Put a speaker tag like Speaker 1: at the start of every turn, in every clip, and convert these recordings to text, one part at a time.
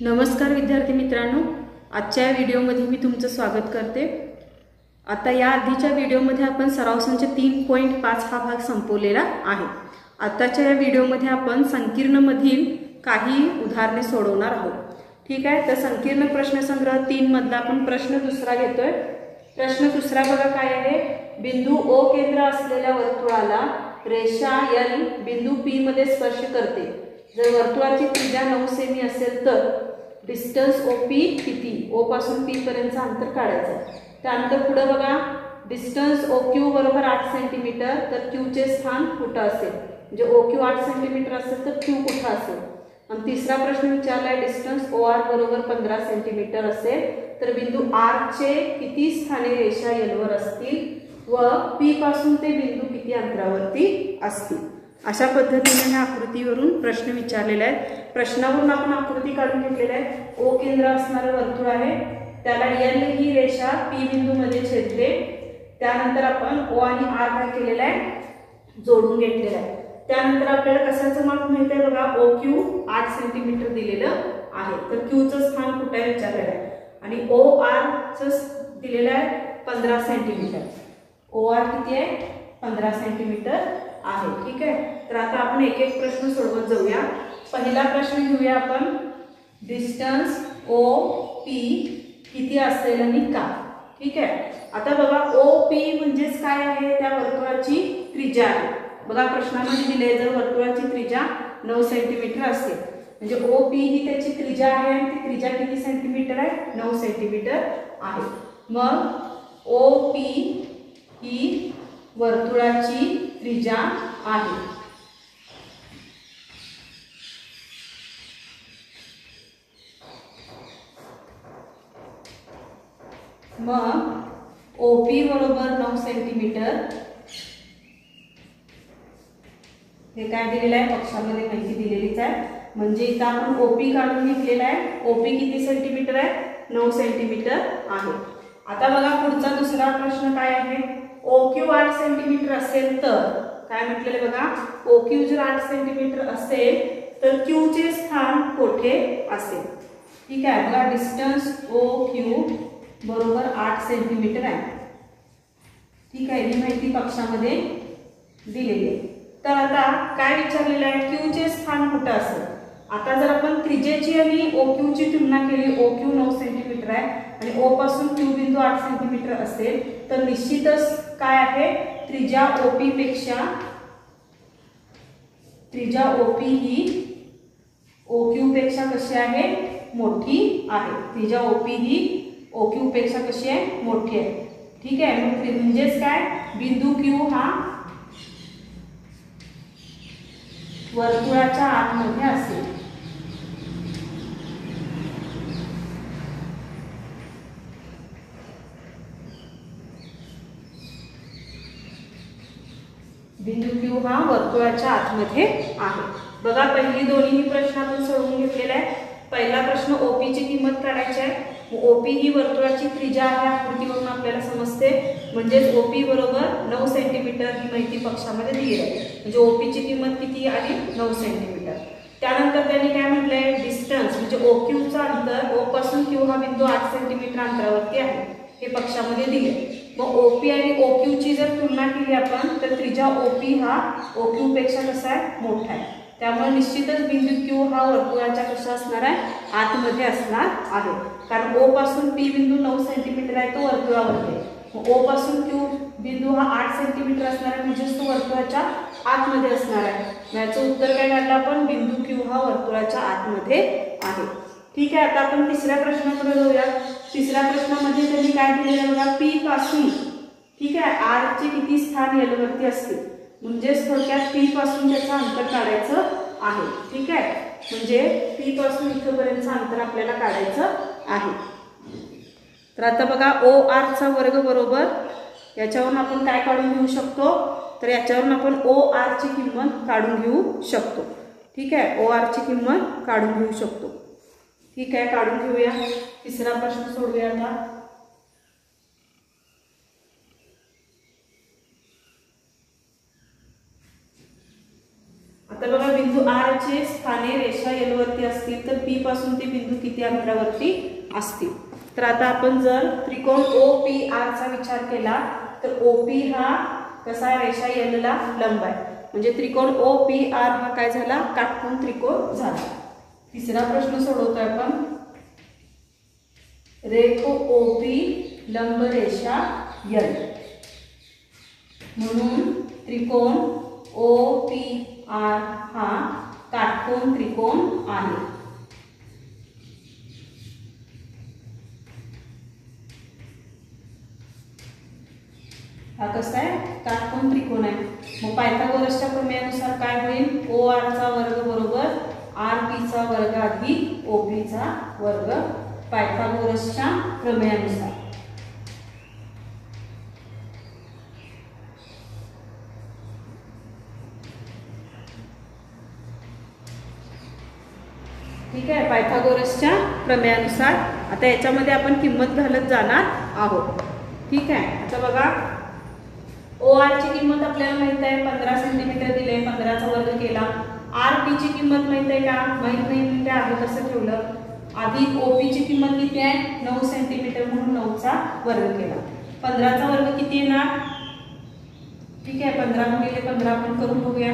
Speaker 1: नमस्कार विद्यार्थी मित्रांनो, आजच्या व्हिडिओमध्ये मी तुमचं स्वागत करते। आता या आधीच्या व्हिडिओमध्ये आपण सराव संच 3.5 हा भाग संपवलेला आहे। आताच्या या व्हिडिओमध्ये आपण संकीर्ण मधील काही उदाहरणे सोडवणार आहोत। ठीक आहे, तर संकीर्ण प्रश्नसंग्रह 3 मधला आपण प्रश्न दुसरा घेतोय। प्रश्न दुसरा बघा काय आहे। बिंदू O केंद्र असलेल्या वर्तुळाला रेषा L बिंदू P मध्ये स्पर्श करते। जर वर्तुळाची त्रिज्या 9 सेमी असेल तर डिस्टन्स OP किती? O पासून P पर्यंतचं अंतर काढायचं। त्यानंतर पुढे बघा डिस्टन्स OQ बरोबर 8 सेंटीमीटर, तर Q चे स्थान कुठे असेल? म्हणजे OQ 8 सेंटीमीटर असेल तर Q कुठे असेल? आणि तिसरा प्रश्न विचारलाय डिस्टन्स OR बरोबर 15 सेंटीमीटर असेल तर बिंदू R चे किती स्थाने रेषा L वर असतील व P पासून ते बिंदू किती अंतरावरती असतील? अशा पद्धतीने ह्या आकृतीवरून प्रश्न विचारलेले आहेत। प्रश्नावरून आपण आकृती काढून घेतलेली आहे। O केंद्र असणारे वर्तुळ आहे, त्याला L ही रेषा P बिंदू मध्ये छेदते। त्यानंतर आपण O आणि R काय केलेला आहे, जोडून घेतलेला आहे। त्यानंतर आपल्याला कशाचं माप माहिती आहे बघा, OQ 8 सेंटीमीटर दिलेलं आहे, तर Q चं स्थान कुठे आहे विचारलेलं आहे आणि OR चं दिलेलं आहे 15 सेंटीमीटर। OR किती आहे? 15 सेंटीमीटर आहे। ठीक आहे, तर आता आपण एक एक प्रश्न सोडवत जाऊया। पहिला प्रश्न घेऊया आपण, डिस्टन्स OP किती असेल आणि का? ठीक आहे, आता बघा OP म्हणजेच काय आहे, त्या वर्तुळाची त्रिज्या आहे। बघा प्रश्नामध्ये दिले जर वर्तुळाची त्रिज्या 9 सेंटीमीटर असेल म्हणजे OP ही त्याची त्रिज्या आहे आणि ती त्रिज्या किती सेंटीमीटर आहे? 9 सेंटीमीटर आहे। मग OP ही वर्तुळाची त्रिज्या आहे। मग OP बरोबर 9 सेंटीमीटर हे काय दिलेलं आहे, पक्षामध्ये माहिती दिलेलीच आहे। म्हणजे इथं आपण OP काढून घेतलेला आहे। OP किती सेंटीमीटर आहे? 9 सेंटीमीटर आहे। आता बघा पुढचा दुसरा प्रश्न काय आहे, OQ 8 सेंटीमीटर असेल तर काय म्हटलेले बघा, OQ जर 8 सेंटीमीटर असेल तर Q चे स्थान कोठे असेल? ठीक आहे, बघा डिस्टन्स OQ बरोबर 8 सेंटीमीटर आहे। ठीक आहे, ही माहिती पक्षामध्ये दिलेली आहे। तर आता काय विचारलेलं आहे, Q चे स्थान कुठे असेल? आता जर आपण त्रिज्येची आणि OQ ची तुलना केली, OQ 9 सेंटीमीटर आहे आणि O पासून Q बिंदू 8 सेंटीमीटर असेल तर निश्चितच काय आहे, त्रिज्या OP ही OQ पेक्षा कशी आहे? मोठी आहे। त्रिज्या OP ही OQ पेक्षा कशी आहे? मोठी आहे। ठीक आहे, मग म्हणजेच काय, बिंदू Q हा वर्तुळाच्या आतमध्ये असेल। बिंदू Q हा वर्तुळाच्या आतमध्ये आहे। बघा पहिली दोन्ही प्रश्न आपण सोडवून घेतलेला आहे। पहिला प्रश्न OP ची किंमत काढायची आहे। OP ही वर्तुळाची त्रिज्या आहे, आकृतीवरून आपल्याला समजते। म्हणजे OP बरोबर 9 सेंटीमीटर ही माहिती पक्षामध्ये दिली आहे। म्हणजे OP ची किंमत किती आली? 9 सेंटीमीटर। त्यानंतर त्यांनी काय म्हटलंय, डिस्टन्स म्हणजे OQ चा अंतर, O पासून Q हा बिंदू 8 सेंटीमीटर अंतरावरती आहे हे पक्षामध्ये दिले। मग OP आणि OQ ची जर तुलना केली आपण तर त्रिज्या OP हा OQ पेक्षा कसा आहे? मोठा आहे। त्यामुळे निश्चितच बिंदू Q हा वर्तुळाच्या कशा असणार आहे? आतमध्ये असणार आहे। कारण O पासून P बिंदू 9 सेंटीमीटर आहे, तो वर्तुळावरती आहे। मग O पासून Q बिंदू हा 8 सेंटीमीटर असणार आहे, म्हणजे तो वर्तुळाच्या आतमध्ये असणार आहे। याचं उत्तर काय काढलं आपण, बिंदू Q हा वर्तुळाच्या आतमध्ये आहे। ठीक आहे, आता आपण तिसऱ्या प्रश्नाकडे जाऊया। तिसऱ्या प्रश्नामध्ये त्यांनी काय दिलेलं आहे बघा, P पासून ठीक आहे R चे किती स्थान L वरती असतील? म्हणजेच थोडक्यात P पासून त्याचं अंतर काढायचं आहे। ठीक आहे, म्हणजे P पासून इथपर्यंतचं अंतर आपल्याला काढायचं आहे। तर आता बघा OR चा वर्ग बरोबर याच्यावरून आपण काय काढून घेऊ शकतो, तर याच्यावरून आपण OR ची किंमत काढून घेऊ शकतो। ठीक आहे, OR ची किंमत काढून घेऊ शकतो। ठीक आहे, काढून घेऊया। तिसरा प्रश्न सोडूया आता। आता बघा बिंदू आर चे स्थाने रेषा एल वरती असतील तर पी पासून ते बिंदू किती अंतरावरती असतील. तर आता आपण जर त्रिकोण ओ पी आर चा विचार केला तर ओ पी हा कसा रेषा एल ला लंब आहे, म्हणजे त्रिकोण ओ पी आर हा काय झाला, काटकोन त्रिकोण झाला. तिसरा प्रश्न सोडवतोय आपण. रेख ओ पी लंब रेषा एल, म्हणून त्रिकोण ओ पी आर हा काटकोन त्रिकोण आहे. हा कसा आहे, काटकोन त्रिकोण आहे. मग पायथागोरसच्या प्रमेयानुसार काय होईल, ओ आर चा वर्ग बरोबर आर पी चा वर्ग अधिक ओ पी चा वर्ग, पायथागोरसच्या प्रमेयानुसार. ठीक आहे, पायथागोरसच्या प्रमेयानुसार. आता याच्यामध्ये आपण किंमत घालत जाणार आहोत. ठीक आहे, आता बघा ओ आर ची किंमत आपल्याला माहित आहे 15 सेंटीमीटर दिले, 15 चा वर्ग केला. आर पी ची किंमत माहित आहे का, माहित नाही म्हणजे आहे तसं ठेवलं. अधिक ओ पी ची किंमत किती आहे 9 सेंटीमीटर, म्हणून 9 चा वर्ग केला. 15 चा वर्ग किती येणार, ठीक आहे 15 गुणिले 15 आपण करून बघूया.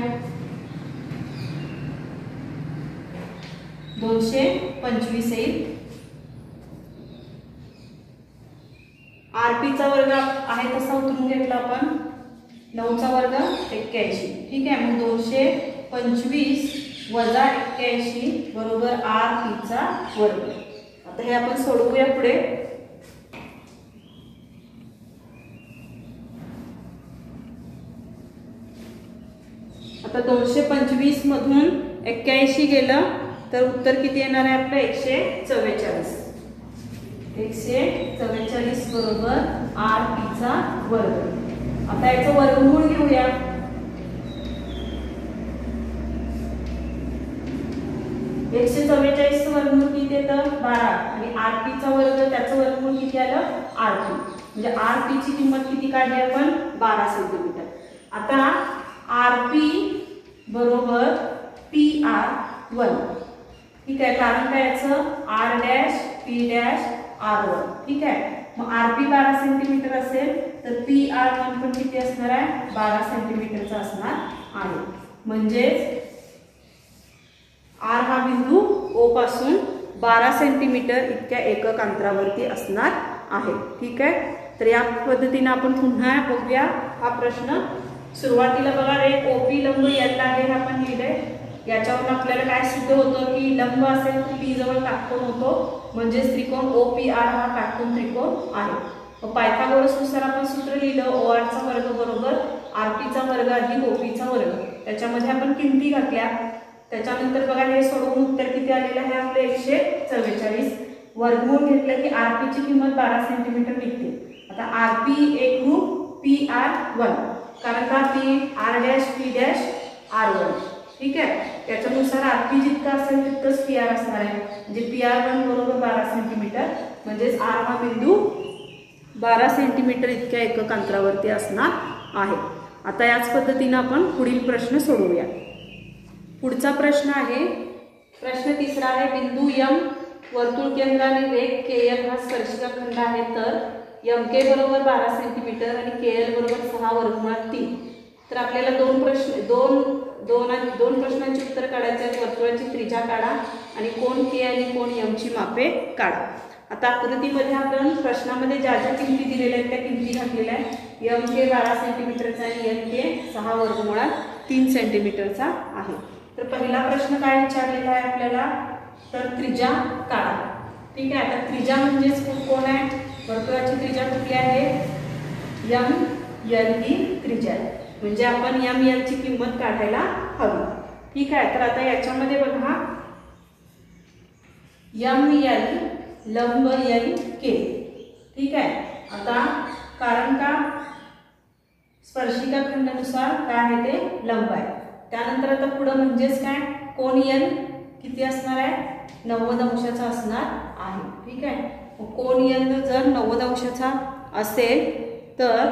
Speaker 1: 225 येईल. आर पी चा वर्ग आहे तसा उतरून घेतला आपण, 9 चा वर्ग 81. ठीक आहे, मग 225 वजा 81 बरोबर आर पी चा वर्ग. आता हे आपण सोडवूया पुढे. आता 225 मधून 81 गेलं तर उत्तर किती येणार आहे आपलं, 144. 144 बरोबर आर पी चा वर्ग. आता याचं वर्गमूळ घेऊया. एकशे 44 वर्गमूळ किती येतं 12 आणि आर पी चा वर्ग त्याचं वर्गमूळ किती आलं आर पी, म्हणजे आर पी ची किंमत किती काढली आपण 12 सेंटीमीटर. आता आर पी बरोबर पी आर 1. ठीक आहे, कारण काय याचं R dash P dash R 1. ठीक आहे, मग आर पी 12 सेंटीमीटर असेल तर पी आर 1 पण किती असणार आहे 12 सेंटीमीटरचा असणार आहे. म्हणजेच आर हा बिंदू ओ पासून 12 सेंटीमीटर इतक्या एकक अंतरावरती असणार आहे. ठीक आहे, तर या पद्धतीने आपण पुन्हा बघूया हा प्रश्न. सुरुवातीला बघा रेख ओ पी लंब एल आहे हे आपण लिहिलंय. याच्यावरून आपल्याला काय सिद्ध होतं की लंब असेल तर पी जवळ काटकोन होतो, म्हणजेच त्रिकोण ओ पी आर हा काटकोन त्रिकोण आहे. मग पायथागोरसनुसार आपण सूत्र लिहिलं, ओ आर चा वर्ग बरोबर आर पी चा वर्ग अधिक ओ पी चा वर्ग. त्याच्यामध्ये आपण किमती घातल्या. त्याच्यानंतर बघा हे सोडवून उत्तर किती आलेलं आहे आपलं 144. वर्गमूळ घेतलं की आर पी ची किंमत 12 सेंटीमीटर निघते. आता आर पी एकरूप पी आर 1, कारण का P R dash P dash R 1. ठीक आहे, त्याच्यानुसार आर पी जितका असेल तितकंच पी आर असणार आहे, म्हणजे पी आर 1 बरोबर 12 सेंटीमीटर, म्हणजेच आर हा बिंदू 12 सेंटीमीटर इतक्या एकक अंतरावरती असणार आहे. आता याच पद्धतीने आपण पुढील प्रश्न सोडवूया. पुढचा प्रश्न आहे, प्रश्न तिसरा आहे. बिंदू एम वर्तुळ केंद्र आणि रेख के एल हा स्पर्शिका खंड आहे, तर एम के बरोबर 12 सेंटीमीटर आणि के एल बरोबर 6 वर्गमुळात 3. तर आपल्याला दोन प्रश्नांची उत्तर काढायचे आहेत. वर्तुळाची त्रिज्या काढा आणि कोण के आणि कोण एम ची मापे काढा. आता आकृतीमध्ये आपण प्रश्नामध्ये ज्या ज्या किमती दिलेल्या आहेत त्या किमती घातलेल्या आहेत. एम के 12 सेंटीमीटरचा आणि एन के 6 वर्गमुळात 3 सेंटीमीटरचा आहे. तर पहिला प्रश्न काय विचारलेला आहे आपल्याला, तर त्रिज्या काढा. ठीक आहे, आता त्रिज्या म्हणजेच कोण आहे, वर्तुळाची त्रिज्या कुठली आहे एम एल ही त्रिज्या आहे, म्हणजे आपण एम एल ची किंमत काढायला हवी. ठीक आहे, तर आता याच्यामध्ये बघा एम एल लंब एल के. ठीक आहे, आता कारण का स्पर्शिका खंडानुसार काय आहे ते लंब आहे. त्यानंतर आता पुढे म्हणजेच काय कोण एल किती असणार आहे 90 अंशाचा असणार आहे. ठीक आहे, कोण एल जर 90 अंशाचा असेल तर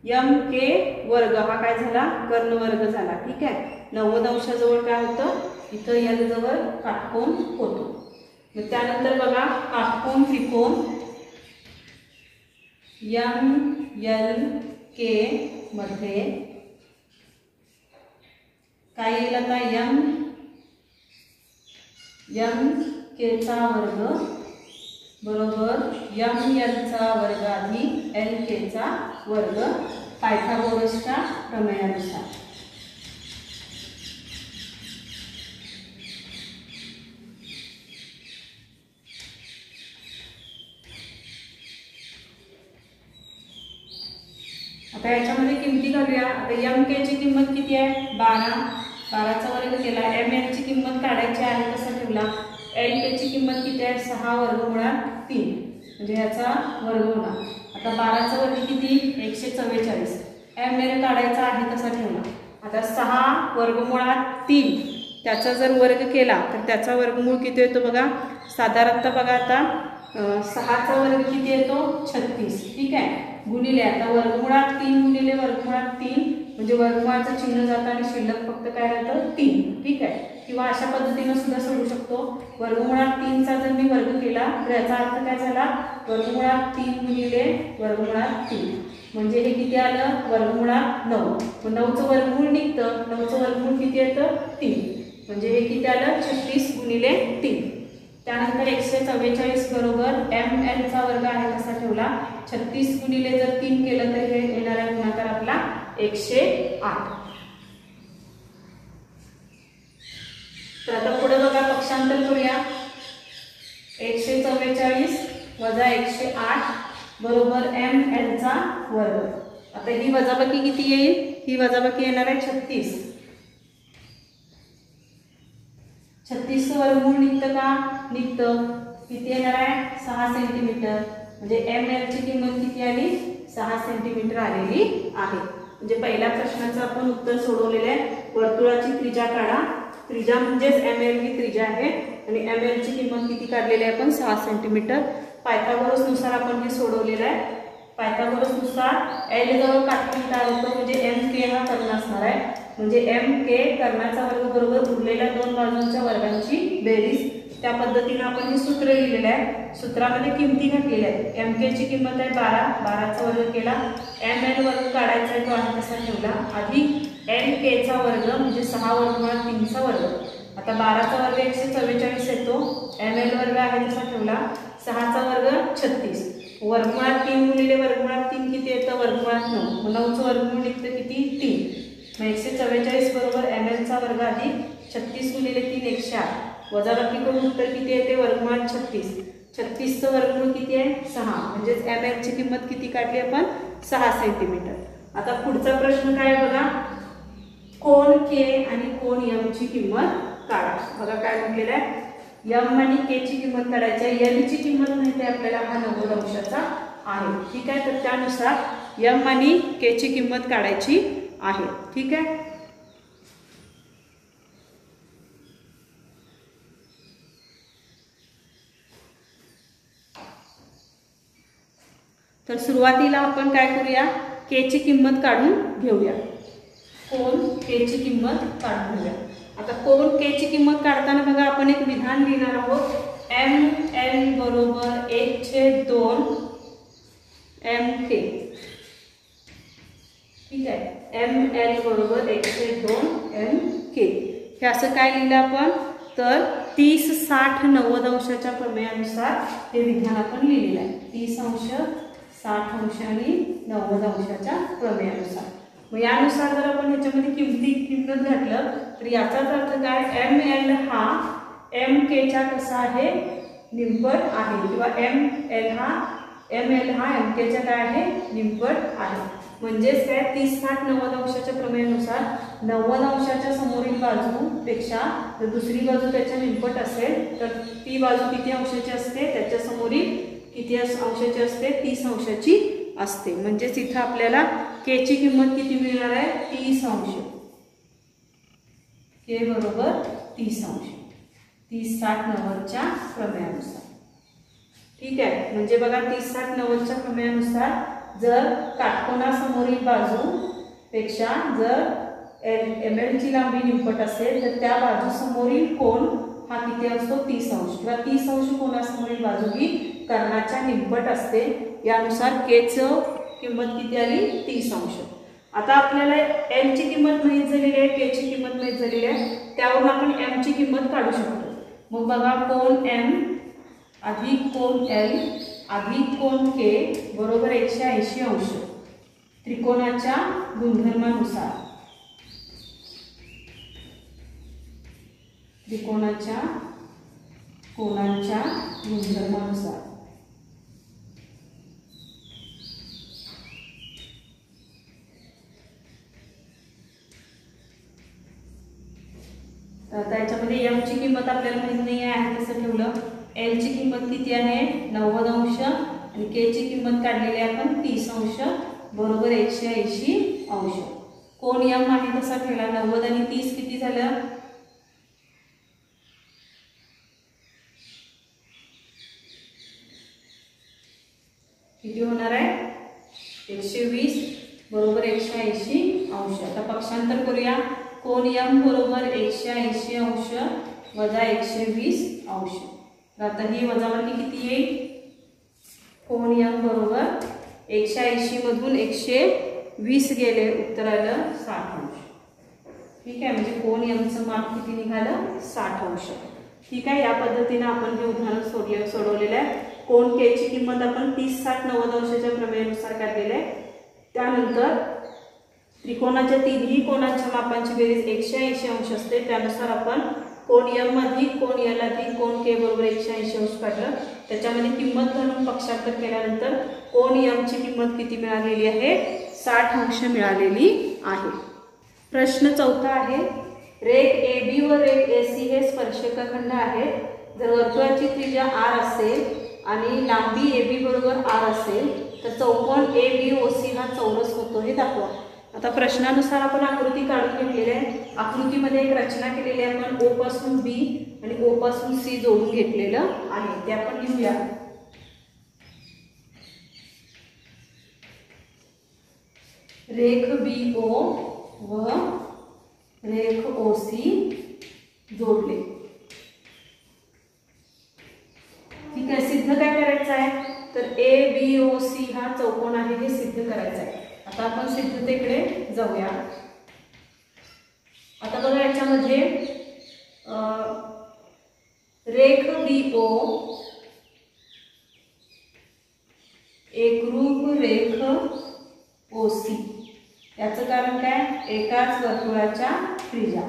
Speaker 1: एम के वर्ग हा काय झाला कर्ण वर्ग झाला। ठीक आहे, 90 अंशाजवळ काय होतं इथं एल जवळ काटकोन होतो। मग त्यानंतर बघा काटकोन त्रिकोण एम एल के मध्ये काय येईल आता एम के चा वर्ग बरोबर एम एल चा वर्ग अधिक एल के चा वर्ग पायथागोरसच्या प्रमेयानुसार। आता याच्यामध्ये किमती घालूया। आता एम के ची किंमत किती आहे 12, 12चा वर्ग केला। एम एल ची किंमत काढायची आहे कसा ठेवला एल के ची किंमत किती आहे 6 वर्गमुळात 3 म्हणजे याचा वर्गमुळा। आता 12चा वर्ग किती 144, एम एल काढायचा आहे कसा ठेवला। आता 6 वर्गमुळात 3 त्याचा जर वर्ग केला तर त्याचा वर्गमूळ किती येतो बघा साधारणतः बघा आता 6चा वर्ग किती येतो 36। ठीक आहे, गुणिले आता वर्गमुळात 3 गुणिले वर्गमुळात 3 म्हणजे वर्गमुळाचं चिन्ह जातं आणि शिल्लक फक्त काय राहतं 3। ठीक आहे, किंवा अशा पद्धतीने सुद्धा सोडू शकतो। वर्गमुळात 3 चा जर मी वर्ग केला तर याचा अर्थ काय झाला वर्गमुळात 3 गुणिले वर्गमुळात 3 म्हणजे हे किती आलं वर्गमुळात 9। मग 9चं वर्गमूळ निघतं, 9चं वर्गमूळ किती येतं 3 म्हणजे हे किती आलं 36 गुणिले 3। त्यानंतर 144 बरोबर एम एल चा वर्ग आहे कसा ठेवला 36 गुणिले जर 3 केलं तर हे येणारा गुणाकार आपला 108। तर आता पुढे बघा पक्षांतर करूया। 144 वजा 108 बरोबर एम एल चा वर्ग। आता ही वजाबाकी किती येईल ही वजाबाकी येणार आहे 36। 36 वर्गमूळ निघतं का निघतं किती येणार आहे 6 सेंटीमीटर म्हणजे एम एल ची किंमत किती आली 6 सेंटीमीटर आलेली आहे। म्हणजे पहिल्या प्रश्नाचं आपण उत्तर सोडवलेलं आहे। वर्तुळाची त्रिज्या काढा, त्रिज्या म्हणजेच एम एल ही त्रिज्या आहे आणि एम एल ची किंमत किती काढलेली आहे आपण 6 सेंटीमीटर। पायथागोरस नुसार आपण हे सोडवलेलं आहे। पायथागोरस नुसार एल जवळ काटकोन तयार होतो म्हणजे एम के हा कर्ण असणार आहे म्हणजे एम के कर्णाचा वर्ग बरोबर उरलेल्या दोन बाजूंच्या वर्गांची बेरीज। त्या पद्धतीने आपण हे सूत्र लिहिलेलं आहे। सूत्रामध्ये किमती घातलेल्या आहेत। एम के ची किंमत आहे 12, 12चा वर्ग केला। एम एल वर्ग काढायचा आहे तो आहे कसा ठेवला अधिक एल के चा वर्ग म्हणजे 6 वर्गमुळात 3 चा वर्ग। आता 12चा वर्ग 144 येतो, एम एल वर्ग आहे तसा ठेवला, 6चा वर्ग 36 वर्गमुळात 3 गुणिले वर्गमुळात 3 किती येतं वर्गमुळात 9 मग 9चं वर्गमूळ निघतं किती 3 मग 144 बरोबर एम एल चा वर्ग अधिक 36 गुणिले 3 108 वजाबाकी करून उत्तर किती येते वर्गमुळात 36। 36चं वर्गमूळ किती आहे 6 म्हणजेच एम एल ची किंमत किती काढली आपण 6 सेंटीमीटर। आता पुढचा प्रश्न काय बघा कोन के आणि कोन एम ची किंमत काढा। बघा काय म्हटलेलं आहे एम आणि के ची किंमत काढायची आहे। एल ची किंमत माहिती आहे आपल्याला हा 90 अंशाचा आहे। ठीक आहे, तर त्यानुसार एम आणि के ची किंमत काढायची आहे। ठीक आहे, तर सुरुवातीला आपण काय करूया के ची किंमत काढून घेऊया। कोन के ची किंमत काढून घेऊया। आता कोन के ची किंमत काढताना बघा आपण एक विधान लिहिणार आहोत एम एल बरोबर 1/2 एम के। ठीक आहे, एम एल बरोबर 1/2 एम के हे असं काय लिहिलं आपण तर 30, 60, 90 अंशाच्या प्रमेयानुसार हे विधान आपण लिहिलेलं आहे। 30 अंश 60 अंश आणि 90 अंशाच्या प्रमेयानुसार। मग यानुसार जर आपण ह्याच्यामध्ये किंमत घातलं तर याचाच अर्थ काय एम एल हा एम के च्या कसा आहे निमपट आहे किंवा एम एल हा एम के च्या काय आहे निमपट आहे। म्हणजेच काय 30, 60, 90 अंशाच्या प्रमेयानुसार 90 अंशाच्या समोरील बाजूपेक्षा जर दुसरी बाजू त्याच्या निमपट असेल तर ती बाजू किती अंशाची असते त्याच्या समोरील किती अंशाची असते 30 अंशाची असते। म्हणजेच इथं आपल्याला के ची किंमत किती मिळणार आहे 30 अंश। के बरोबर 30 अंश 30, 60, 90 प्रमेयानुसार। ठीक आहे, म्हणजे बघा 30, 60, 90 प्रमेयानुसार जर काटकोनासमोरील बाजूपेक्षा जर ML ची लांबी निंपट असेल तर त्या बाजूसमोरील कोन हा किती असतो 30 अंश किंवा 30 अंश कोनासमोरील बाजू ही कर्णाच्या निंपट असते। यानुसार K ची किंमत किती आली 30 अंश। आता आपल्याला L ची किंमत माहित झालेली आहे, K ची किंमत माहित झालेली आहे, त्यावरून आपण M ची किंमत काढू शकतो। मग बघा कोन M अधिक कोन L अधिक कोन K बरोबर 180 अंश त्रिकोणाच्या गुणधर्मानुसार त्रिकोणाच्या कोनांच्या गुणधर्मानुसार आता याच्यामध्ये M ची किंमत आपल्याला माहित नाही आहे, कसं ठेवलं L ची किंमत किती आहे 90 अंश आणि K ची किंमत काढलेली आहे आपण 30 अंश बरोबर 180 अंश। कोन M आहे तसा ठेवला 90 आणि 30 किती झालं किती होणार आहे 120 बरोबर 180 अंश। आता पक्षांतर करूया कोन M बरोबर 180 अंश वजा 120 अंश। आता ही वजाबाकी किती येईल कोन M बरोबर 180 मधून 120 गेले उत्तर आलं 60 अंश। ठीक आहे, म्हणजे कोन M चं माप किती निघालं 60 अंश। ठीक आहे, या पद्धतीने आपण हे उदाहरण सोडवलेलं आहे। कोन K ची किंमत आपण 30 60 90 अंशाच्या प्रमेयानुसार काढलेली आहे। त्यानंतर त्रिकोणाच्या तिन्ही कोनांच्या मापांची बेरीज 180 अंश असते, त्यानुसार आपण कोन M अधिक कोन L अधिक कोन K बरोबर 180 अंश काढलं। त्याच्यामध्ये किंमत घालून पक्षांतर केल्यानंतर कोन M ची किंमत किती मिळालेली आहे 60 अंश मिळालेली आहे। प्रश्न चौथा आहे रेख AB व रेख AC हे स्पर्शकखंड आहेत। जर वर्तुळाची त्रिज्या R असेल आणि लांबी AB बरोबर R असेल तर चौकोन ABOC हा चौरस होतो हे दाखवा। आता प्रश्नानुसार आपण आकृती काढून घेतलेली आहे। आकृतीमध्ये एक रचना केलेली आहे, आपण O पासून B आणि O पासून C जोडून घेतलेलं आहे, ते आपण लिहूया। रेख BO व रेख OC जोडले। ठीक आहे, सिद्ध काय करायचं आहे तर ABOC हा चौकोन आहे हे सिद्ध करायचं आहे। आता आपण सिद्धतेकडे जाऊया। आता बघा याच्यामध्ये रेख BO एकरूप रेख OC, याचं कारण काय एकाच वर्तुळाच्या त्रिज्या।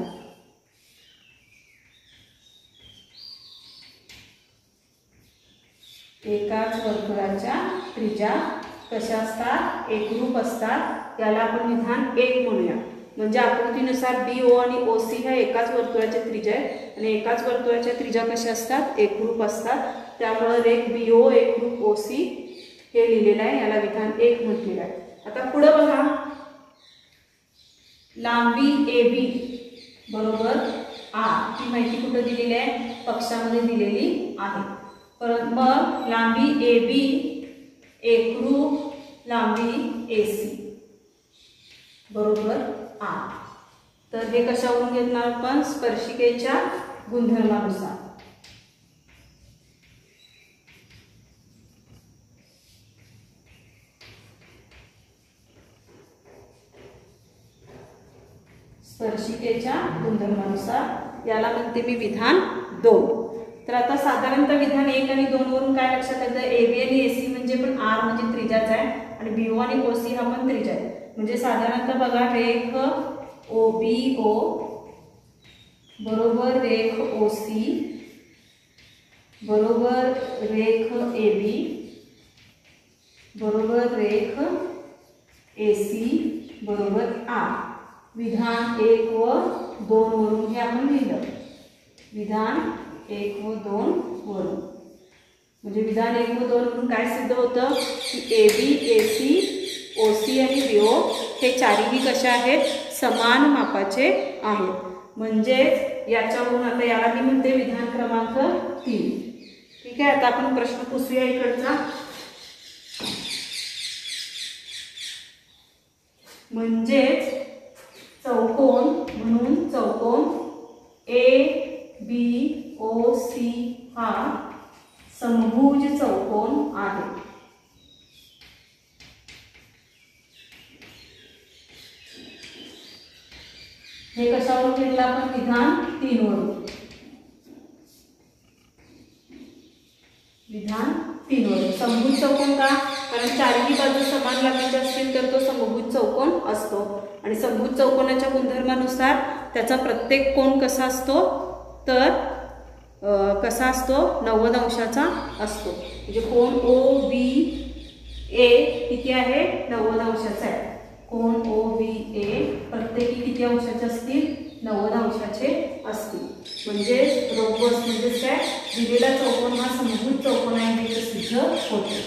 Speaker 1: एकाच वर्तुळाच्या त्रिज्या कशा असतात एकरूप असतात, याला आपण विधान 1 म्हणूया। म्हणजे आकृतीनुसार BO आणि OC ह्या एकाच वर्तुळाच्या त्रिज्या आहेत आणि एकाच वर्तुळाच्या त्रिज्या कशा असतात एकरूप असतात, त्यामुळे रेख BO एकरूप OC हे लिहिलेलं आहे, याला विधान 1 म्हटलेलं आहे। आता पुढे बघा लांबी AB बरोबर R ही माहिती कुठे दिलेली आहे पक्षामध्ये दिलेली आहे। परंतु मग लांबी AB एकरूप लांबी AC बरोबर R, तर हे कशावरून घेणार आपण स्पर्शिकेच्या गुणधर्मानुसार। स्पर्शिकेच्या गुणधर्मानुसार याला म्हणते मी विधान 2। तर आता साधारणतः विधान 1 आणि 2 वरून काय लक्षात येतं AB आणि AC म्हणजे पण R म्हणजे त्रिज्याच आहे आणि BO आणि OC हा पण त्रिज्या आहे। म्हणजे साधारणतः बघा रेख OBO बरोबर रेख OC बरोबर रेख AB बरोबर रेख AC बरोबर R। विधान 1 व 2 वरून हे आपण लिहिलं, विधान 1 व 2 वरून। म्हणजे विधान 1 व 2 वरून काय सिद्ध होतं की AB AC OC आणि BO हे चारही कशा आहेत समान मापाचे आहेत। म्हणजे याच्यावरून आता याला मी म्हणते विधान क्रमांक 3। ठीक आहे, आता आपण प्रश्न पुसूया इकडचा। म्हणजेच चौकोन म्हणून चौकोन ABOC हा समभुज चौकोन आहे। हे कशावरून घेतलं आपण? विधान 3 वरून। विधान 3 वरून समभुज चौकोन का? कारण चारही बाजू समान लांबीचे असतील तर तो समभुज चौकोन असतो आणि समभुज चौकोनाच्या गुणधर्मानुसार त्याचा प्रत्येक कोन कसा असतो तर कसा असतो 90 अंशाचा असतो। म्हणजे कोन OBA किती आहे 90 अंशाचा आहे। कोन OBA प्रत्येकी किती अंशाचे असतील 90 अंशाचे असतील। म्हणजे रोबस म्हणजे काय दिलेला चौकोन हा समभुज चौकोन आहे हे सिद्ध होते।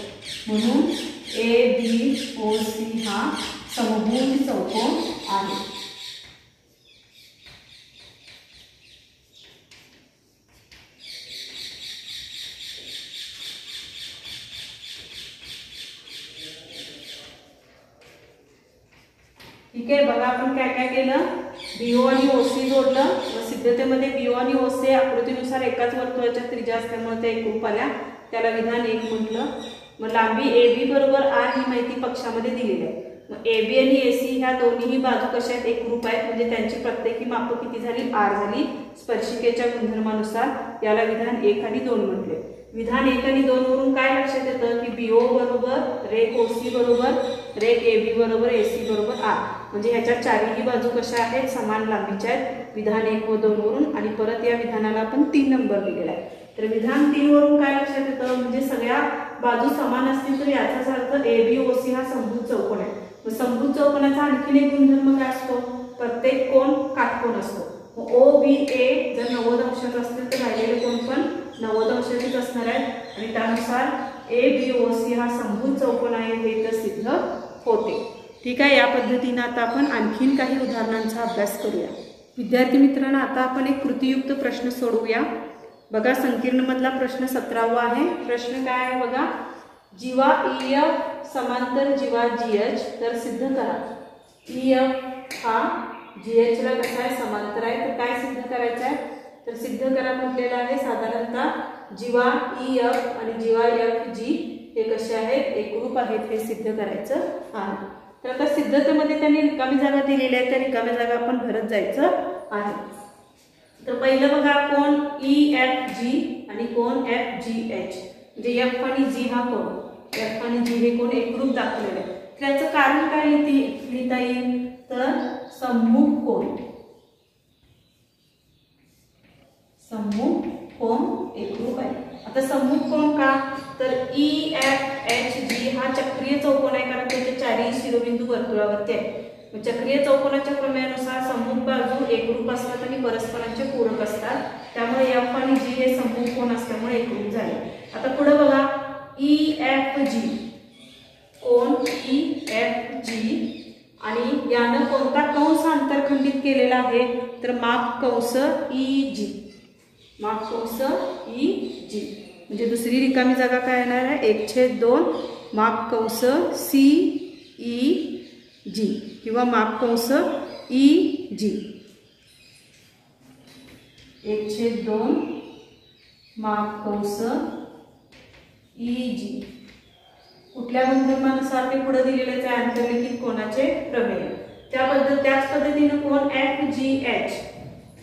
Speaker 1: म्हणून ABOC हा समभुज चौकोन आहे। ठीक आहे, बघा आपण काय काय केलं? BO आणि OC जोडलं। सिद्धतेमध्ये BO आणि OC आकृतीनुसार एकाच वर्तुळाच्या त्रिज्या असल्यामुळे ते एकरूप आल्या, त्याला विधान 1 म्हटलं। मग लांबी AB बरोबर R ही माहिती पक्षामध्ये दिलेली आहे। मग AB आणि AC ह्या दोन्हीही बाजू कशा आहेत एकरूप आहेत, म्हणजे त्यांची प्रत्येकी माप किती झाली R झाली स्पर्शिकेच्या गुणधर्मानुसार। याला विधान 1 आणि 2 म्हटले। विधान 1 आणि 2 वरून काय लक्षात येतं की BO बरोबर रेख OC बरोबर रेख AB बरोबर AC बरोबर R, म्हणजे ह्याच्या चारही बाजू कशा आहेत समान लांबीच्या आहेत विधान 1 व 2 वरून। आणि परत या विधानाला आपण 3 नंबर दिलेला आहे। तर विधान 3 वरून काय लक्षात येतं म्हणजे सगळ्या बाजू समान असतील तर याचाच अर्थ ABOC हा समभुज चौकोन आहे। मग समभुज चौकोनाचा आणखीन एक गुणधर्म काय असतो? प्रत्येक कोन काटकोन असतो। मग OBA जर 90 अंशाचा असतील तर राहिलेले कोन पण 90 अंशाचेच असणार आहेत आणि त्यानुसार ABOC हा समभुज चौकोन आहे हे तर सिद्ध होते। ठीक आहे, या पद्धतीने आता आपण आणखीन काही उदाहरणांचा अभ्यास करूया। विद्यार्थी मित्रांनो, आता आपण एक कृतीयुक्त प्रश्न सोडवूया। बघा संकीर्ण मधला प्रश्न 17वा आहे। प्रश्न काय आहे बघा? जीवा EF समांतर जीवा GH तर सिद्ध करा। EF हा GH ला कसा आहे समांतर आहे, तर काय सिद्ध करायचं आहे? तर सिद्ध करा म्हटलेलं आहे साधारणतः जीवा EF आणि जीवा FG हे कसे आहेत एकरूप आहेत हे सिद्ध करायचं आहे। तर आता सिद्धतेमध्ये त्यांनी रिकामी जागा दिलेली आहे, त्या रिकाम्या जागा आपण भरत जायचं आहे। तर पहिलं बघा कोन EFG आणि कोन FGH, म्हणजे F आणि G हा कोन F आणि G हे कोन एकरूप दाखवलेले आहे। त्याचं कारण काय लिहिता येईल तर सम्मुख कोन, सम्मुख कोन एकरूप आहे। आता सम्मुख कोन का तर EFHG हा चक्रीय चौकोन आहे कारण त्याचे चारही शिरोबिंदू वर्तुळावरती आहेत। चक्रीय चौकोनाच्या प्रमेयानुसार सम्मुख बाजू एकरूप असतात आणि परस्परांचे पूरक असतात, त्यामुळे F आणि G हे सम्मुख कोन असल्यामुळे एकरूप झाले। आता पुढे बघा EFG कोन EFG आणि यानं कोणता कंस आंतरखंडित केलेला आहे तर माप कंस EG, माप कंस EG म्हणजे दुसरी रिकामी जागा काय येणार आहे 1/2 माप कंस CEG किंवा माप कंस EG 1/2 माप कंस EG। कुठल्या गुणधर्मानुसार ते पुढे दिलेलेच आहे आंतरलिखित कोनाचे प्रमेय। त्याच पद्धतीने कोन FGH,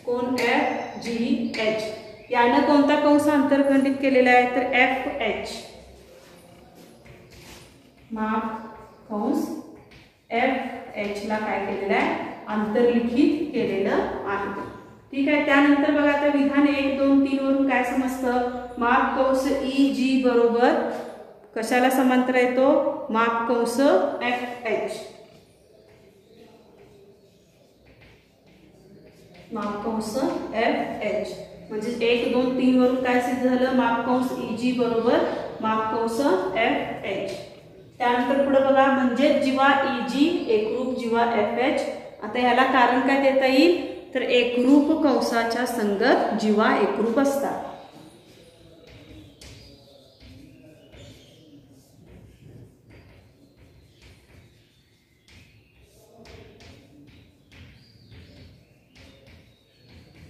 Speaker 1: कोन FGH यानं कोणता कंस आंतरखंडित केलेला आहे तर FH, माप कंस FH ला काय केलेलं आहे आंतरलिखित केलेलं आहे। ठीक आहे, त्यानंतर बघा आता विधान 1, 2, 3 वरून काय समजतं? माप कंस EG बरोबर कशाला समांतर आहे तो माप कंस FH, माप कंस FH म्हणजे 1, 2, 3 वरून काय सिद्ध झालं माप कंस EG बरोबर माप कंस FH। त्यानंतर पुढे बघा म्हणजे जीवा EG एकरूप जीवा FH। आता ह्याला कारण काय देता येईल तर एकरूप कंसाच्या संगत जीवा एकरूप असतात।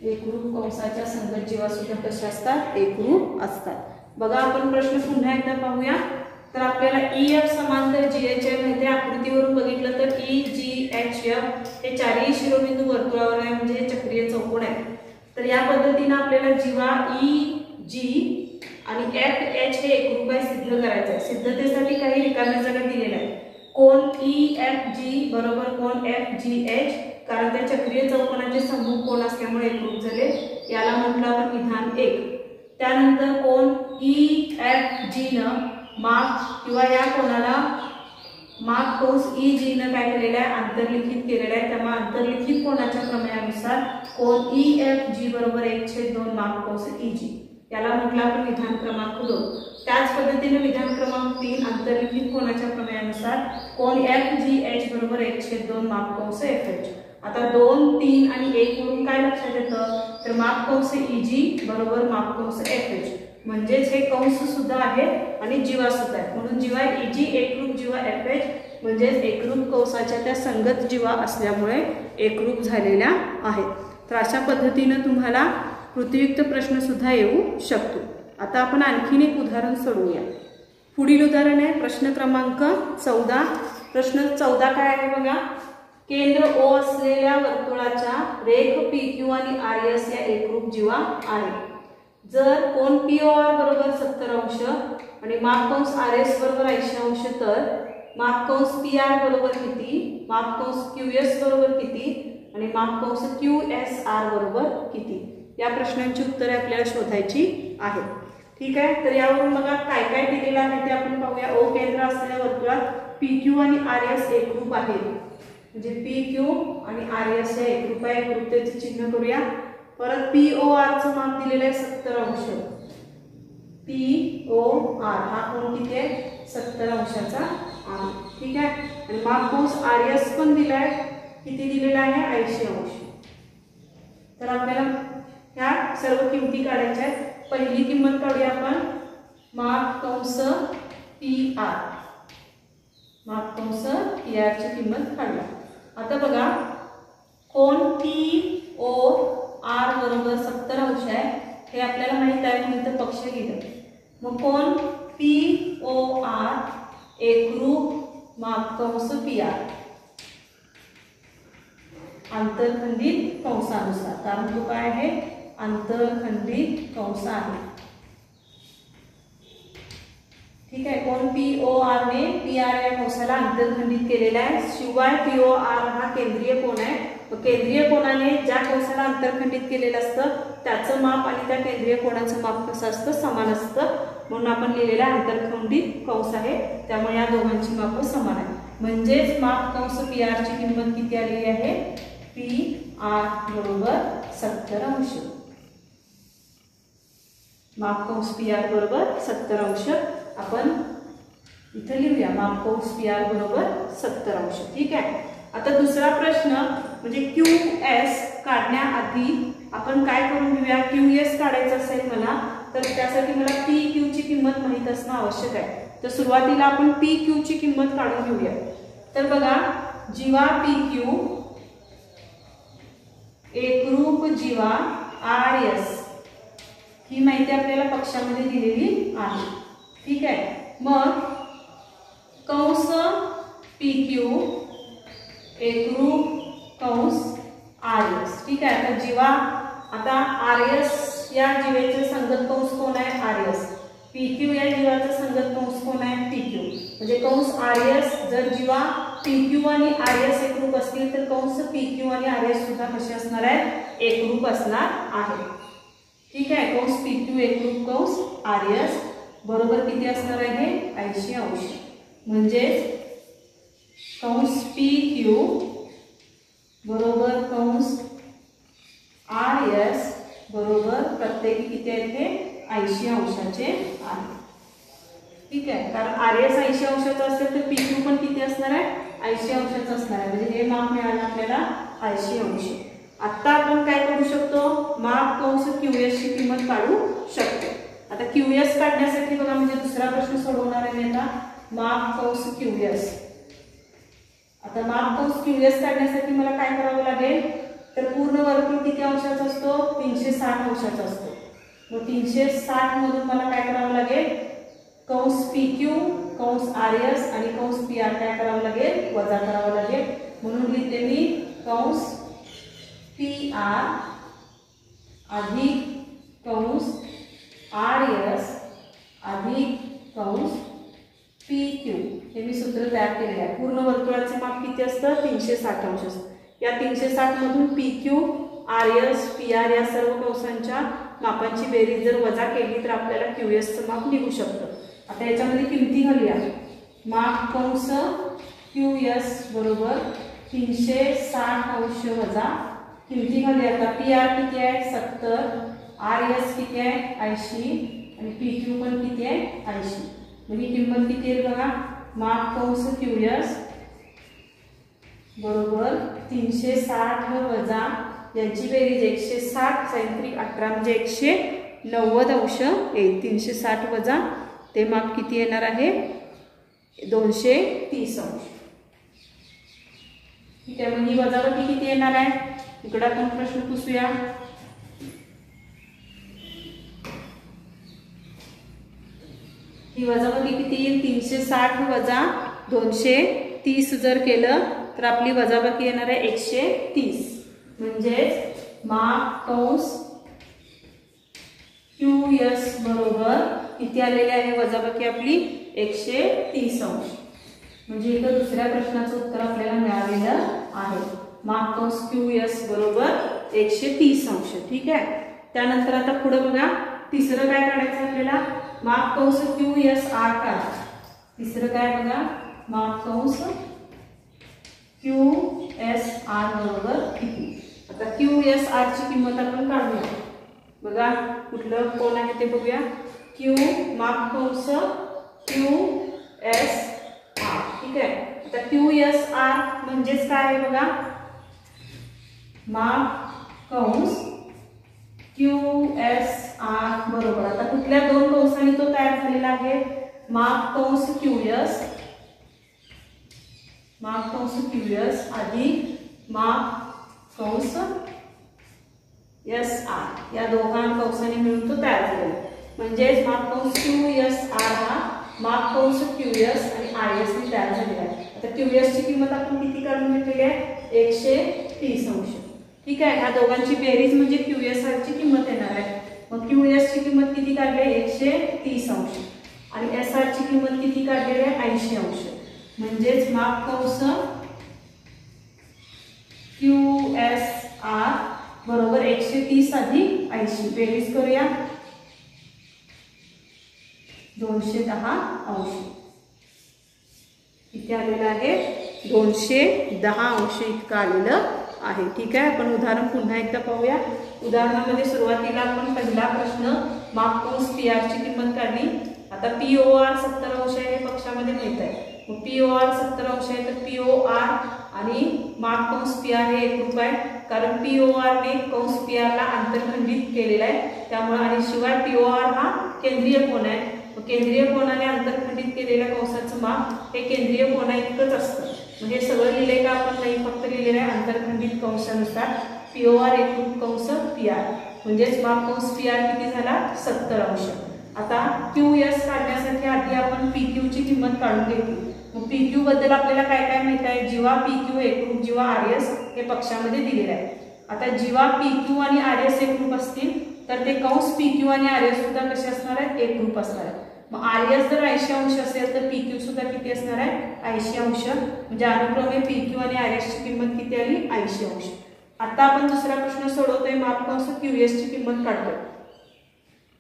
Speaker 1: एकरूप कंसाच्या संगत जीवा सुद्धा कशा असतात, एकरूप असतात। बघा आपण प्रश्न पुन्हा एकदा पाहूया। तर आपल्याला EF समांतर GH मध्ये आकृतीवरून बघितलं तर EGHF हे चारही शिरोबिंदू वर्तुळावर आहे, म्हणजे हे चक्रीय चौकोन आहे। तर या पद्धतीने आपल्याला जीवा EG आणि FH हे एकरूप आहे सिद्ध करायचं आहे। सिद्धतेसाठी काही रिकाम्या जागा दिलेल्या आहेत। कोन EFG बरोबर कोन FGH, कारण त्या चक्रीय चौकोनाचे समूह कोन असल्यामुळे एकरूप झाले, याला म्हटलं आपण विधान 1। त्यानंतर कोन EFG न माप किंवा या कोणाला माप कंस EG न काय केलेला आहे, अंतर्लिखित केलेला आहे। त्यामुळे अंतर्लिखित कोनाच्या प्रमेयानुसार कोन EFG बरोबर 1/2 माप कंस EG, याला म्हटलं आपण विधान क्रमांक 2। त्याच पद्धतीने विधान क्रमांक 3 अंतर्लिखित कोनाच्या प्रमेयानुसार कोन FGH बरोबर 1/2 माप कंस FH। आता 2, 3 आणि 1 वरून काय लक्षात येतं, तर माप कंस EG बरोबर माप कंस FH, म्हणजेच हे कंस सुद्धा आहे आणि जीवा सुद्धा आहे, म्हणून जीवा EG एकरूप जीवा FH, म्हणजेच एकरूप कंसाच्या त्या संगत जीवा असल्यामुळे एकरूप झालेल्या आहेत। तर अशा पद्धतीने तुम्हाला कृतीयुक्त प्रश्न सुद्धा येऊ शकतो। आता आपण आणखीन एक उदाहरण सोडवूया। पुढील उदाहरण आहे प्रश्न क्रमांक 14। प्रश्न 14 काय आहे बघा, केंद्र O असलेल्या वर्तुळाच्या रेख PQ आणि RS या एकरूप जीवा आहेत। जर कोन POR बरोबर 70 अंश आणि माप कंस RS बरोबर 80 अंश, तर माप कंस PR बरोबर किती, माप कंस QS बरोबर किती आणि माप कंस QSR बरोबर किती, या प्रश्नांची उत्तरे आपल्याला शोधायची आहेत। ठीक आहे, तर यावरून बघा काय काय दिलेलं आहे ते आपण पाहूया। O केंद्र असलेल्या वर्तुळात PQ आणि RS एकरूप आहेत, म्हणजे PQ आणि RS हे एकरूप आहे, एकरूपतेचे चिन्ह करूया। परत POR चं माप दिलेलं आहे 70 अंश, POR हा कोण किती आहे, 70 अंशाचा आहे। ठीक आहे, आणि माप कंस RS पण दिलाय, किती दिलेला आहे, 80 अंश। तर आपल्याला ह्या सर्व किमती काढायच्या आहेत। पहिली किंमत काढूया आपण, माप कंस PR, माप कंस PR ची किंमत काढूया। आता बघा कोन POR बरोबर 70 अंश आहे, हे आपल्याला माहित आहे, म्हणून इथं पक्ष लिहिलं। मग कोन POR एकरूप माप कंस PR आंतरखंडित कंसानुसार, कारण तो काय आहे, आंतरखंडित कंस आहे। ठीक आहे, कोन POR ने PR या कंसाला आंतरखंडित केलेला आहे। शिवाय POR हा केंद्रीय कोन आहे, केंद्रीय कोनाने ज्या कंसाला आंतरखंडित केलेलं असतं त्याचं माप आणि त्या केंद्रीय कोनाचं माप कसं असतं, समान असतं, म्हणून आपण लिहिलेला आंतरखंडित कंस आहे। त्यामुळे या दोघांची माप समान आहे, म्हणजेच माप कंस PR ची किंमत किती आलेली आहे, PR बरोबर 70 अंश। माप कंस PR बरोबर 70 अंश आपण इथे लिहूया, माप कंस PR बरोबर 70 अंश। ठीक आहे, आता दुसरा प्रश्न म्हणजे QS काढण्याआधी आपण काय करून घेऊया, QS काढायचं असेल मला, तर त्यासाठी मला PQ ची किंमत माहित असणं आवश्यक आहे। तर सुरुवातीला आपण PQ ची किंमत काढून घेऊया। तर बघा जीवा PQ एकरूप जीवा RS ही माहिती आपल्याला पक्षामध्ये दिलेली आहे। ठीक आहे, मग कंस PQ एकरूप कंस RS। ठीक आहे, आता जीवा आता RS या जीवेचे संगत कंस कोण आहे, RS, PQ या जीवाचा संगत कंस कोण आहे, PQ, म्हणजे कंस RS जर जीवा PQ आणि RS एकरूप असतील तर कंस PQ आणि RS सुद्धा कसे असणार आहेत, एकरूप असणार आहे। ठीक आहे, कंस PQ एकरूप कंस RS बरोबर किती असणार आहे, 80 अंश, म्हणजे कंस PQ बरोबर कंस RS बरोबर प्रत्येकी किती आहेत, हे 80 अंशाचे आहे। ठीक आहे, कारण RS 80 अंशाचा असेल तर PQ पण किती असणार आहे, 80 अंशाचा असणार आहे, म्हणजे हे माप मिळालं आपल्याला 80 अंश। आता आपण काय करू शकतो, माप कंस QS ची किंमत काढू शकतो। आता QS काढण्यासाठी बघा, म्हणजे दुसरा प्रश्न सोडवणार आहे मी आता, माप कंस QS। आता माप कंस QS काढण्यासाठी मला काय करावं लागेल, तर पूर्ण वर्तुळ किती अंशाचा असतो? 360 अंशाचा असतो. मग 360 मधून मला काय करावं लागेल? कंस PQ, कंस RS आणि कंस PR काय करावं लागेल? वजा करावं लागेल. म्हणून लिहिते मी कंस PR अधिक कंस RS अधिक कंस PQ. हे मी सूत्र तयार केलेलं आहे. पूर्ण वर्तुळाचे माप किती असतं? 360 अंश असतं. या 360 मधून PQ, RS, PR या सर्व कंसांच्या मापांची बेरीज जर वजा केली तर आपल्याला QSचं माप निघू शकतं. आता याच्यामध्ये किमती घालूया. माप कंस QS बरोबर 360 अंश वजा किमती घालूया. आता PR किती आहे? 70, RS किती आहे? 80 आणि PQ पण किती आहे? 80. मग ही किंमत किती येईल बघा. माप कंस QS बरोबर 360 वजा यांची बेरीज 160 sin 18 म्हणजे 190 अंश येईल. 360 वजा ते माप किती येणार आहे? 230 अंश. ठीक आहे. मग ही वजाबाकी किती येणार आहे? इकडे आपण प्रश्न पुसूया. ही वजाबाकी किती येईल? 360 वजा 230 जर केलं तर आपली वजाबाकी येणार आहे 130. म्हणजे माप कंस QS बरोबर किती आलेली आहे वजाबाकी आपली? 130 अंश. म्हणजे इथं दुसऱ्या प्रश्नाचं उत्तर आपल्याला मिळालेलं आहे. माप कंस QS बरोबर 130 अंश. ठीक आहे. त्यानंतर आता पुढे बघा. तिसरं काय काढायचं आपल्याला? माप कंस QSR काढा. तिसरं काय बघा? माप कंस QSR बरोबर किती? आता QSR ची किंमत आपण काढूया. बघा कुठलं कोण आहे ते बघूया. Q माप कंस QSR. ठीक आहे. आता QSR म्हणजेच काय आहे बघा? माप कंस QSR बरोबर. आता कुठल्या दोन कंसांनी तो तयार झालेला आहे? माप कंस QS, माप कंस QS अधिक माप कंस SR या दोघां कंसांनी मिळून तो तयार झालेला. म्हणजेच माप कंस QSR हा माप कंस QS आणि RS ने तयार झालेला आहे. आता QS ची किंमत आपण किती काढून घेतलेली आहे? 130 अंश. ठीक आहे. ह्या दोघांची बेरीज म्हणजे QSR ची किंमत येणार आहे. मग QS ची किंमत किती काढली आहे? 130 अंश. आणि SR ची किंमत किती काढलेली आहे? 80 अंश. म्हणजेच माप कंस QSR बरोबर 130 अधिक 80. बेरीज करूया. 210 अंश. किती आलेलं आहे? 210 अंश इतकं आलेलं आहे. ठीक आहे. आपण उदाहरण पुन्हा एकदा पाहूया. उदाहरणामध्ये सुरुवातीला आपण पहिला प्रश्न माप कंस PR ची किंमत काढली. आता POR 70 अंश आहे हे पक्षामध्ये माहित आहे. मग POR 70 अंश आहे तर POR आणि माप कंस PR हे एकरूप आहे. कारण POR ने कंस PR ला अंतर्खंडित केलेला आहे. त्यामुळे आणि शिवाय POR हा केंद्रीय कोन आहे. केंद्रीय कोनाने अंतर्खंडित केलेल्या कंसाचं माप हे केंद्रीय कोना इतकंच असतं. म्हणजे सगळं लिहिले का आपण नाही, फक्त लिहिलेलं आहे अंतर्खंडित कंसानुसार POR एकरूप कंस PR. म्हणजेच माप कंस PR किती झाला? 70 अंश. आता QS काढण्यासाठी आधी आपण PQ ची किंमत काढून घेतली. मग PQ बद्दल आपल्याला काय काय माहित आहे? जेव्हा PQ एकरूप, जेव्हा RS हे पक्षामध्ये दिलेले आहे. आता जेव्हा PQ आणि RS एकरूप असतील तर ते कंस PQ आणि RS सुद्धा कसे असणार आहेत? एकरूप असणार आहेत. मग RS जर 80 अंश असेल तर PQ सुद्धा किती असणार आहे? 80 अंश. म्हणजे अनुक्रमे PQ आणि RS ची किंमत किती आली? 80 अंश. आता आपण दुसरा प्रश्न सोडवतोय. माप कंस QS ची किंमत काढतोय.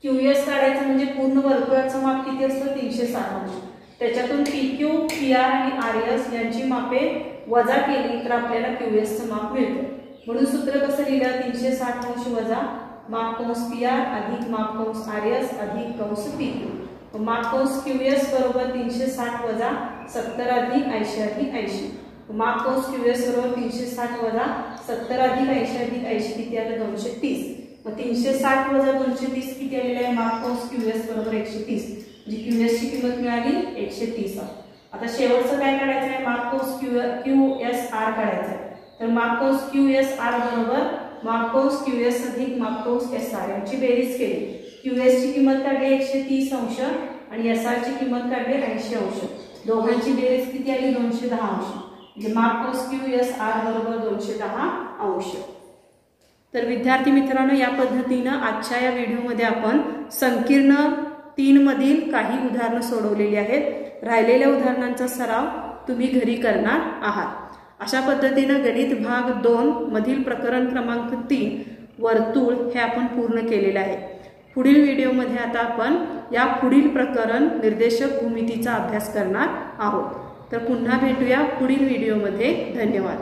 Speaker 1: QS काढायचं म्हणजे पूर्ण वर्तुळाचं माप किती असतं? 360 अंश. त्याच्यातून PQ, PR आणि RS यांची मापे वजा केली तर आपल्याला QS चं माप मिळतं. म्हणून सूत्र कसं लिहिलं? 360 अंश वजा माप कंस PR अधिक माप कंस RS अधिक कंस PQ. माप कंस QS बरोबर 360 वजा 70 अधिक 80 अधिक 80. माप कंस QS बरोबर 360 वजा 70 अधिक 80 अधिक 80 किती आलं? 230. मग 360 वजा 230 किती आलेलं आहे? माप कंस QS बरोबर 130. म्हणजे QS ची किंमत मिळाली 130. आता शेवटचं काय काढायचं आहे? माप कंस QSR काढायचं आहे. तर माप कंस QSR बरोबर माप कंस QS अधिक माप कंस SR यांची बेरीज केली। QS ची किंमत काढली 130 अंश आणि SR ची किंमत काढली 80 अंश। दोघांची बेरीज किती आली 210 अंश। म्हणजे माप कंस QSR बरोबर 210 अंश। तर विद्यार्थी मित्रांनो, या पद्धतीने आजच्या या व्हिडिओमध्ये आपण संकीर्ण 3 मधील काही उदाहरणे सोडवलेली आहेत। राहिलेल्या उदाहरणांचा सराव तुम्ही घरी करणार आहात। अशा पद्धतीने गणित भाग 2 मधील प्रकरण क्रमांक 3 वर्तुळ हे आपण पूर्ण केलेले आहे। पुढील व्हिडिओमध्ये आता आपण या पुढील प्रकरण निर्देशक भूमितीचा अभ्यास करणार आहोत। तर पुन्हा भेटूया पुढील व्हिडिओमध्ये। धन्यवाद।